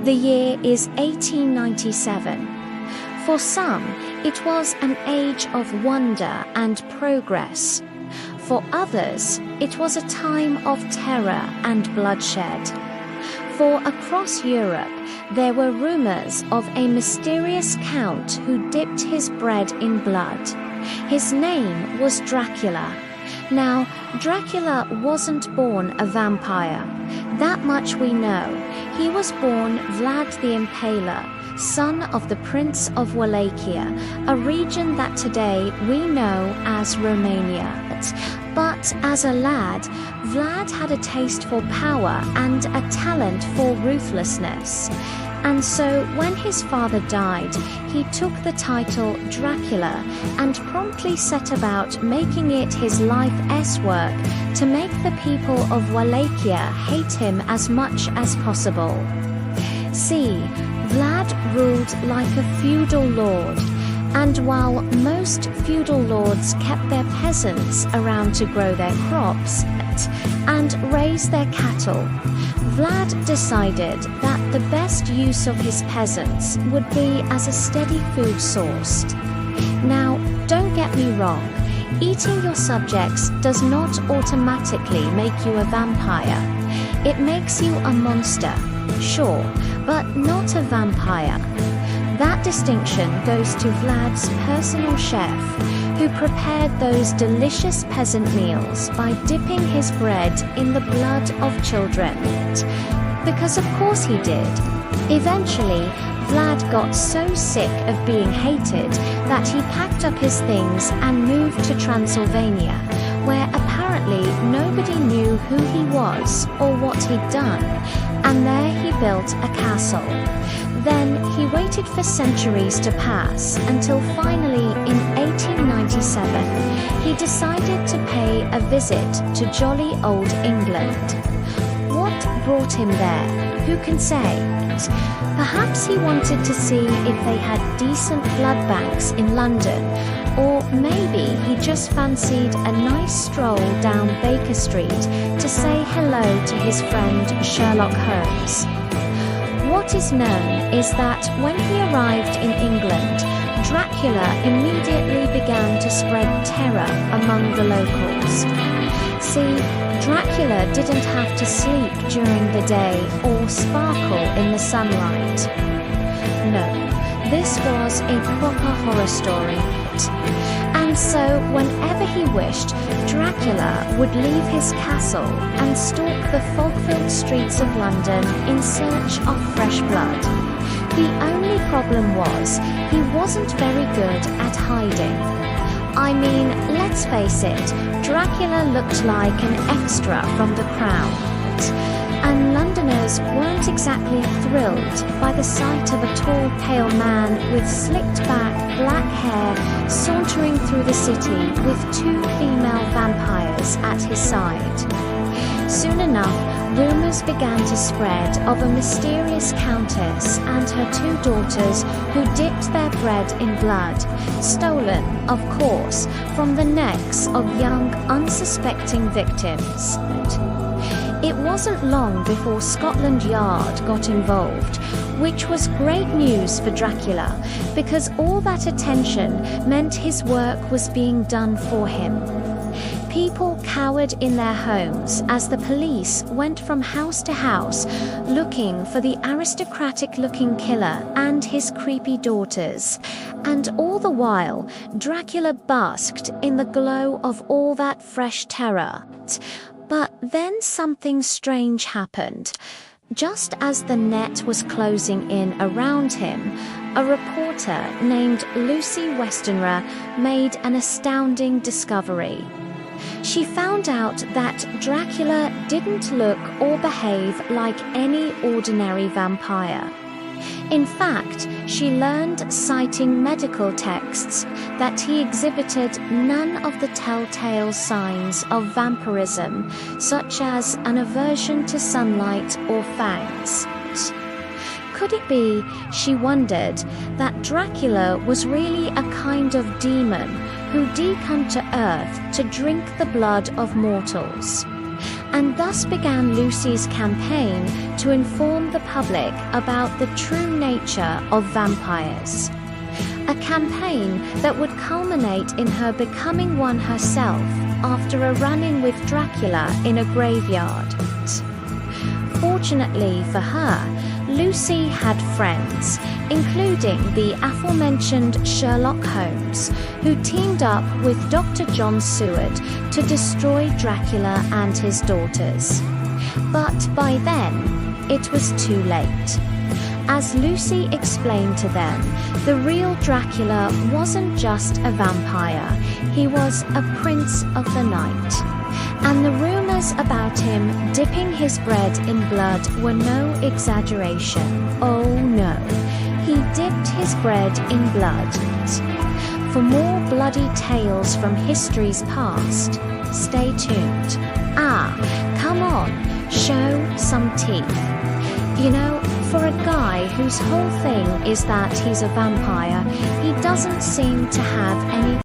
The year is 1897. For some, it was an age of wonder and progress. For others, it was a time of terror and bloodshed. For across Europe, there were rumors of a mysterious count who dipped his bread in blood. His name was Dracula. Now, Dracula wasn't born a vampire. That much we know. He was born Vlad the Impaler, son of the Prince of Wallachia, a region that today we know as Romania. But as a lad, Vlad had a taste for power and a talent for ruthlessness. And so when his father died, he took the title Dracula and promptly set about making it his life's work to make the people of Wallachia hate him as much as possible. See, Vlad ruled like a feudal lord, and while most feudal lords kept their peasants around to grow their crops and raise their cattle, Vlad decided that the best use of his peasants would be as a steady food source. Now, don't get me wrong, eating your subjects does not automatically make you a vampire. It makes you a monster, sure, but not a vampire. That distinction goes to Vlad's personal chef, who prepared those delicious peasant meals by dipping his bread in the blood of children. Because of course he did. Eventually, Vlad got so sick of being hated that he packed up his things and moved to Transylvania, where apparently nobody knew who he was or what he'd done, and there he built a castle. Then he waited for centuries to pass until finally in 1897 he decided to pay a visit to jolly old England. What brought him there? Who can say? Perhaps he wanted to see if they had decent blood banks in London, or maybe he just fancied a nice stroll down Baker Street to say hello to his friend Sherlock Holmes. What is known is that when he arrived in England, Dracula immediately began to spread terror among the locals. See, Dracula didn't have to sleep during the day or sparkle in the sunlight. No, this was a proper horror story. And so, whenever he wished, Dracula would leave his castle and stalk the fog-filled streets of London in search of fresh blood. The only problem was, he wasn't very good at hiding. I mean, let's face it, Dracula looked like an extra from The Crown. And Londoners weren't exactly thrilled by the sight of a tall, pale man with slicked-back, black hair sauntering through the city with two female vampires at his side. Soon enough, rumors began to spread of a mysterious countess and her two daughters who dipped their bread in blood, stolen, of course, from the necks of young, unsuspecting victims. It wasn't long before Scotland Yard got involved, which was great news for Dracula, because all that attention meant his work was being done for him. People cowered in their homes as the police went from house to house looking for the aristocratic-looking killer and his creepy daughters. And all the while, Dracula basked in the glow of all that fresh terror. But then something strange happened. Just as the net was closing in around him, a reporter named Lucy Westenra made an astounding discovery. She found out that Dracula didn't look or behave like any ordinary vampire. In fact, she learned, citing medical texts, that he exhibited none of the telltale signs of vampirism, such as an aversion to sunlight or fangs. Could it be, she wondered, that Dracula was really a kind of demon who decome to earth to drink the blood of mortals? and thus began Lucy's campaign to inform the public about the true nature of vampires. A campaign that would culminate in her becoming one herself after a run-in with Dracula in a graveyard. Fortunately for her, Lucy had friends, including the aforementioned Sherlock Holmes, who teamed up with Dr. John Seward to destroy Dracula and his daughters. But by then, it was too late. As Lucy explained to them, the real Dracula wasn't just a vampire, he was a prince of the night. And the rumors about him dipping his bread in blood were no exaggeration. Oh no, he dipped his bread in blood. For more bloody tales from history's past, stay tuned. Come on, show some teeth. You know, for a guy whose whole thing is that he's a vampire, he doesn't seem to have any